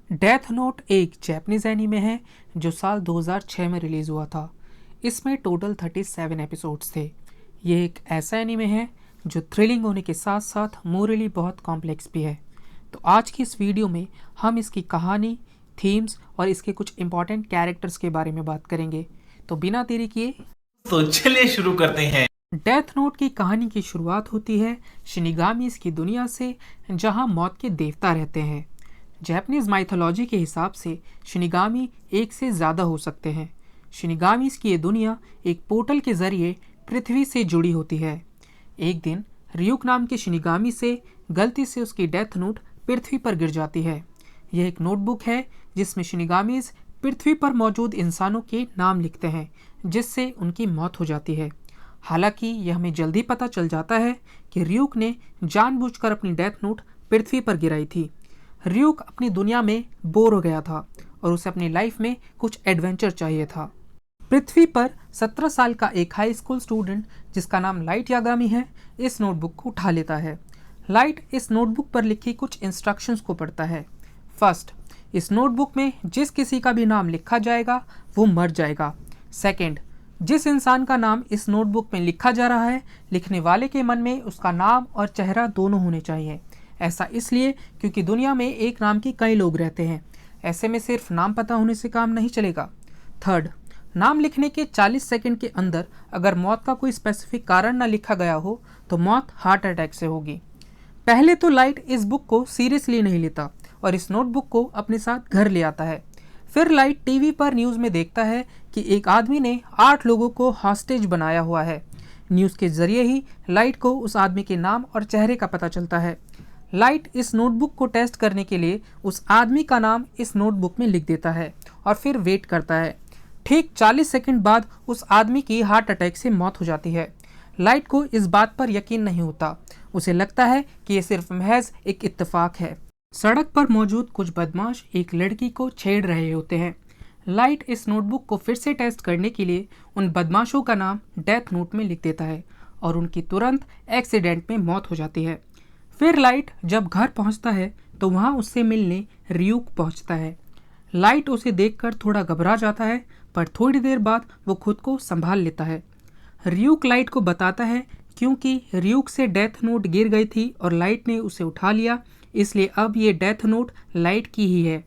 Death note एक Japanese anime है जो साल 2006 में रिलीज़ हुआ था। इसमें टोटल 37 एपिसोड्स थे। ये एक ऐसा एनीमे है जो थ्रिलिंग होने के साथ साथ मोरली बहुत कॉम्प्लेक्स भी है। तो आज की इस वीडियो में हम इसकी कहानी, थीम्स और इसके कुछ इंपॉर्टेंट कैरेक्टर्स के बारे में बात करेंगे। तो बिना देरी किए तो चलिए शुरू करते हैं। डेथ नोट की कहानी की शुरुआत होती है शिनिगामीज की दुनिया से, जहां मौत के देवता रहते हैं। जैपनीज माइथोलॉजी के हिसाब से शिनिगामी एक से ज़्यादा हो सकते हैं। शिनिगामीज की ये दुनिया एक पोर्टल के जरिए पृथ्वी से जुड़ी होती है। एक दिन रियुक नाम के शिनिगामी से गलती से उसकी डेथ नोट पृथ्वी पर गिर जाती है। यह एक नोटबुक है जिसमें शिनिगामीज पृथ्वी पर मौजूद इंसानों के नाम लिखते हैं, जिससे उनकी मौत हो जाती है। हालांकि यह हमें जल्दी पता चल जाता है कि रियुक ने जानबूझकर अपनी डेथ नोट पृथ्वी पर गिराई थी। रियुक अपनी दुनिया में बोर हो गया था और उसे अपनी लाइफ में कुछ एडवेंचर चाहिए था। पृथ्वी पर 17 साल का एक हाई स्कूल स्टूडेंट जिसका नाम लाइट यागामी है, इस नोटबुक को उठा लेता है। लाइट इस नोटबुक पर लिखी कुछ इंस्ट्रक्शंस को पढ़ता है। फर्स्ट, इस नोटबुक में जिस किसी का भी नाम लिखा जाएगा वो मर जाएगा। सेकंड, जिस इंसान का नाम इस नोटबुक में लिखा जा रहा है, लिखने वाले के मन में उसका नाम और चेहरा दोनों होने चाहिए। ऐसा इसलिए क्योंकि दुनिया में एक नाम के कई लोग रहते हैं। ऐसे में सिर्फ नाम पता होने से काम नहीं चलेगा। थर्ड, नाम लिखने के 40 सेकंड के अंदर अगर मौत का कोई स्पेसिफिक कारण न लिखा गया हो तो मौत हार्ट अटैक से होगी। पहले तो लाइट इस बुक को सीरियसली नहीं लेता और इस नोटबुक को अपने साथ घर ले आता है। फिर लाइट टीवी पर न्यूज़ में देखता है कि एक आदमी ने 8 लोगों को हॉस्टेज बनाया हुआ है। न्यूज़ के जरिए ही लाइट को उस आदमी के नाम और चेहरे का पता चलता है। लाइट इस नोटबुक को टेस्ट करने के लिए उस आदमी का नाम इस नोटबुक में लिख देता है और फिर वेट करता है। ठीक 40 सेकंड बाद उस आदमी की हार्ट अटैक से मौत हो जाती है। लाइट को इस बात पर यकीन नहीं होता। उसे लगता है कि यह सिर्फ महज एक इत्तेफाक है। सड़क पर मौजूद कुछ बदमाश एक लड़की को छेड़ रहे होते हैं। लाइट इस नोटबुक को फिर से टेस्ट करने के लिए उन बदमाशों का नाम डेथ नोट में लिख देता है और उनकी तुरंत एक्सीडेंट में मौत हो जाती है। फिर लाइट जब घर पहुंचता है तो वहां उससे मिलने रियुक पहुंचता है। लाइट उसे देखकर थोड़ा घबरा जाता है, पर थोड़ी देर बाद वो खुद को संभाल लेता है। रियुक लाइट को बताता है क्योंकि रियुक से डेथ नोट गिर गई थी और लाइट ने उसे उठा लिया, इसलिए अब ये डेथ नोट लाइट की ही है।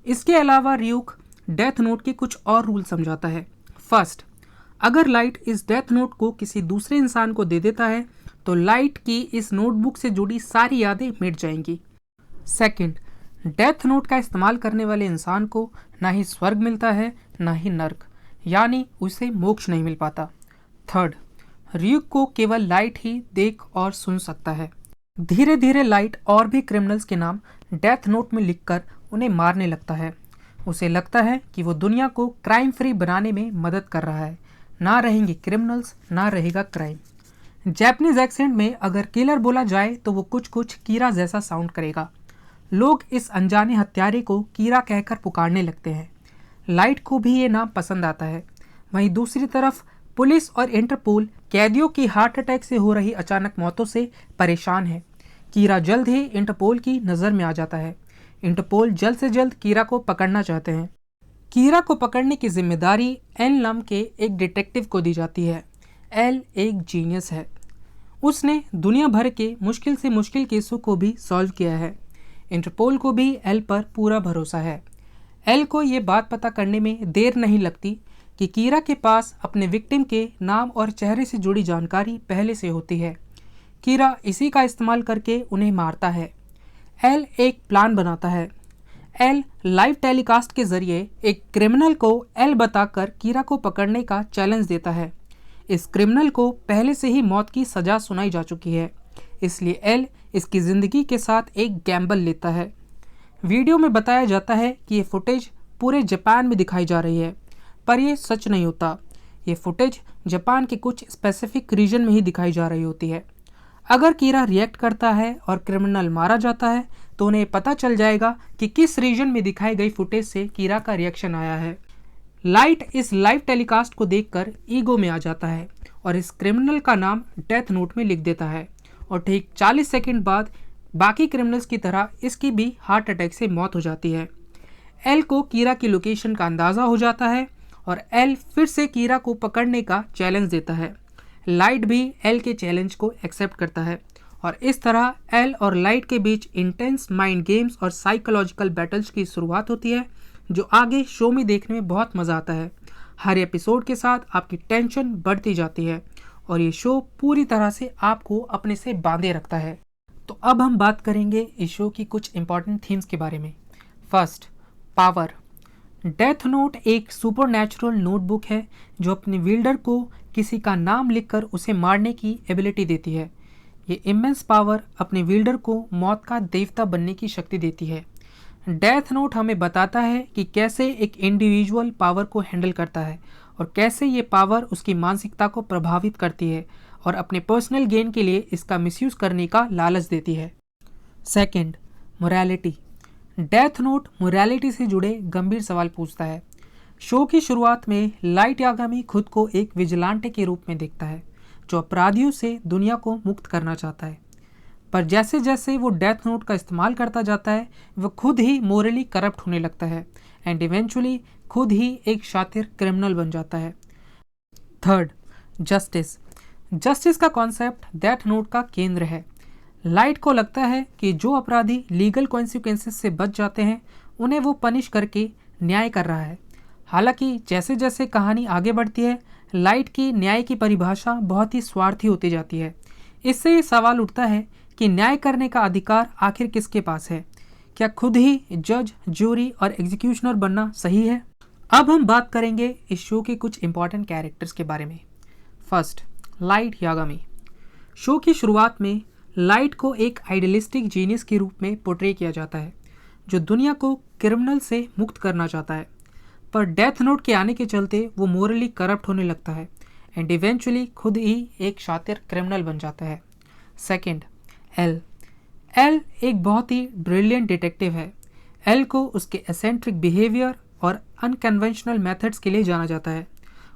इसके अलावा रियुक डेथ नोट के कुछ और रूल समझाता है। फर्स्ट, अगर लाइट इस डेथ नोट को किसी दूसरे इंसान को दे देता है तो लाइट की इस नोटबुक से जुड़ी सारी यादें मिट जाएंगी। सेकंड, डेथ नोट का इस्तेमाल करने वाले इंसान को ना ही स्वर्ग मिलता है ना ही नर्क, यानी उसे मोक्ष नहीं मिल पाता। थर्ड, रियुक को केवल लाइट ही देख और सुन सकता है। धीरे धीरे लाइट और भी क्रिमिनल्स के नाम डेथ नोट में लिखकर उन्हें मारने लगता है। उसे लगता है कि वो दुनिया को क्राइम फ्री बनाने में मदद कर रहा है। ना रहेंगे क्रिमिनल्स, ना रहेगा क्राइम। जैपनीज एक्सेंट में अगर किलर बोला जाए तो वो कुछ कुछ कीरा जैसा साउंड करेगा। लोग इस अनजाने हत्यारे को कीरा कहकर पुकारने लगते हैं। लाइट को भी ये नाम पसंद आता है। वहीं दूसरी तरफ पुलिस और इंटरपोल कैदियों की हार्ट अटैक से हो रही अचानक मौतों से परेशान है। कीरा जल्द ही इंटरपोल की नज़र में आ जाता है। इंटरपोल जल्द से जल्द कीरा को पकड़ना चाहते हैं। कीरा को पकड़ने की जिम्मेदारी एल नाम के एक डिटेक्टिव को दी जाती है। एल एक जीनियस है। उसने दुनिया भर के मुश्किल से मुश्किल केसों को भी सॉल्व किया है। इंटरपोल को भी एल पर पूरा भरोसा है। एल को ये बात पता करने में देर नहीं लगती कि कीरा के पास अपने विक्टिम के नाम और चेहरे से जुड़ी जानकारी पहले से होती है। कीरा इसी का इस्तेमाल करके उन्हें मारता है। एल एक प्लान बनाता है। एल लाइव टेलीकास्ट के जरिए एक क्रिमिनल को एल बताकर कीरा को पकड़ने का चैलेंज देता है। इस क्रिमिनल को पहले से ही मौत की सज़ा सुनाई जा चुकी है, इसलिए एल इसकी ज़िंदगी के साथ एक गैम्बल लेता है। वीडियो में बताया जाता है कि ये फुटेज पूरे जापान में दिखाई जा रही है, पर यह सच नहीं होता। ये फुटेज जापान के कुछ स्पेसिफिक रीजन में ही दिखाई जा रही होती है। अगर कीरा रिएक्ट करता है और क्रिमिनल मारा जाता है तो उन्हें पता चल जाएगा कि किस रीजन में दिखाई गई फुटेज से कीरा का रिएक्शन आया है। लाइट इस लाइव टेलीकास्ट को देखकर ईगो में आ जाता है और इस क्रिमिनल का नाम डेथ नोट में लिख देता है और ठीक 40 सेकंड बाद बाकी क्रिमिनल्स की तरह इसकी भी हार्ट अटैक से मौत हो जाती है। एल को कीरा की लोकेशन का अंदाज़ा हो जाता है और एल फिर से कीरा को पकड़ने का चैलेंज देता है। लाइट भी एल के चैलेंज को एक्सेप्ट करता है और इस तरह एल और लाइट के बीच इंटेंस माइंड गेम्स और साइकोलॉजिकल बैटल्स की शुरुआत होती है, जो आगे शो में देखने में बहुत मज़ा आता है। हर एपिसोड के साथ आपकी टेंशन बढ़ती जाती है और ये शो पूरी तरह से आपको अपने से बांधे रखता है। तो अब हम बात करेंगे इस शो की कुछ इंपॉर्टेंट थीम्स के बारे में। First, power. डेथ नोट एक सुपरनैचुरल नोटबुक है जो अपने विल्डर को किसी का नाम लिखकर उसे मारने की एबिलिटी देती है। ये इमेंस पावर अपने विल्डर को मौत का देवता बनने की शक्ति देती है। डेथ नोट हमें बताता है कि कैसे एक इंडिविजुअल पावर को हैंडल करता है और कैसे ये पावर उसकी मानसिकता को प्रभावित करती है और अपने पर्सनल गेन के लिए इसका मिसयूज करने का लालच देती है। Second, morality. Death note morality से जुड़े गंभीर सवाल पूछता है। शो की शुरुआत में लाइट यागामी खुद को एक विजिलेंटे के रूप में देखता है जो अपराधियों से दुनिया को मुक्त करना चाहता है, पर जैसे जैसे वो डेथ नोट का इस्तेमाल करता जाता है वो खुद ही मोरली करप्ट होने लगता है एंड इवेंचुअली खुद ही एक शातिर क्रिमिनल बन जाता है। Third, justice. जस्टिस का कॉन्सेप्ट डेथ नोट का केंद्र है। लाइट को लगता है कि जो अपराधी लीगल कॉन्सिक्वेंसेस से बच जाते हैं उन्हें वो पनिश करके न्याय कर रहा है। हालांकि जैसे जैसे कहानी आगे बढ़ती है लाइट की न्याय की परिभाषा बहुत ही स्वार्थी होती जाती है। इससे ये सवाल उठता है कि न्याय करने का अधिकार आखिर किसके पास है? क्या खुद ही जज, ज्यूरी और एग्जीक्यूशनर बनना सही है? अब हम बात करेंगे इस शो के कुछ इंपॉर्टेंट कैरेक्टर्स के बारे में। First, light Yagami. शो की शुरुआत में लाइट को एक आइडियलिस्टिक जीनियस के रूप में पोर्ट्रे किया जाता है जो दुनिया को क्रिमिनल से मुक्त करना चाहता है, पर डेथ नोट के आने के चलते वो मोरली करप्ट होने लगता है एंड इवेंचुअली खुद ही एक शातिर क्रिमिनल बन जाता है। Second, L. एल एक बहुत ही ब्रिलियंट डिटेक्टिव है। एल को उसके एसेंट्रिक बिहेवियर और अनकन्वेंशनल मेथड्स के लिए जाना जाता है।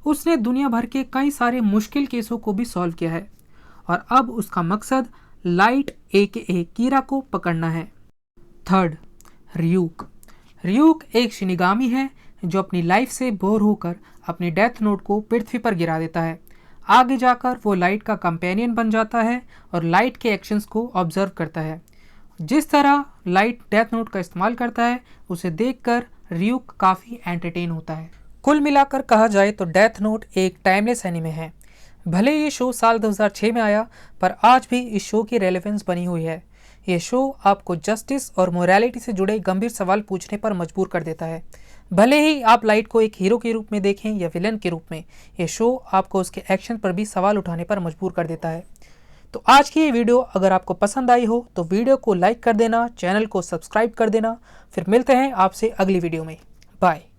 उसने दुनिया भर के कई सारे मुश्किल केसों को भी सॉल्व किया है और अब उसका मकसद लाइट AKA कीरा को पकड़ना है। थर्ड, रियूक। रियूक एक शिनिगामी है जो अपनी लाइफ से बोर होकर अपनी डेथ नोट को पृथ्वी पर गिरा देता है। आगे जाकर वो लाइट का कंपेनियन बन जाता है और लाइट के एक्शंस को ऑब्जर्व करता है। जिस तरह लाइट डेथ नोट का इस्तेमाल करता है उसे देखकर रियूक काफ़ी एंटरटेन होता है। कुल मिलाकर कहा जाए तो डेथ नोट एक टाइमलेस एनिमे है। भले ये शो साल 2006 में आया पर आज भी इस शो की रेलेवेंस बनी हुई है। ये शो आपको जस्टिस और मोरालिटी से जुड़े गंभीर सवाल पूछने पर मजबूर कर देता है। भले ही आप लाइट को एक हीरो के रूप में देखें या विलन के रूप में, ये शो आपको उसके एक्शन पर भी सवाल उठाने पर मजबूर कर देता है। तो आज की ये वीडियो अगर आपको पसंद आई हो तो वीडियो को लाइक कर देना, चैनल को सब्सक्राइब कर देना। फिर मिलते हैं आपसे अगली वीडियो में। बाय।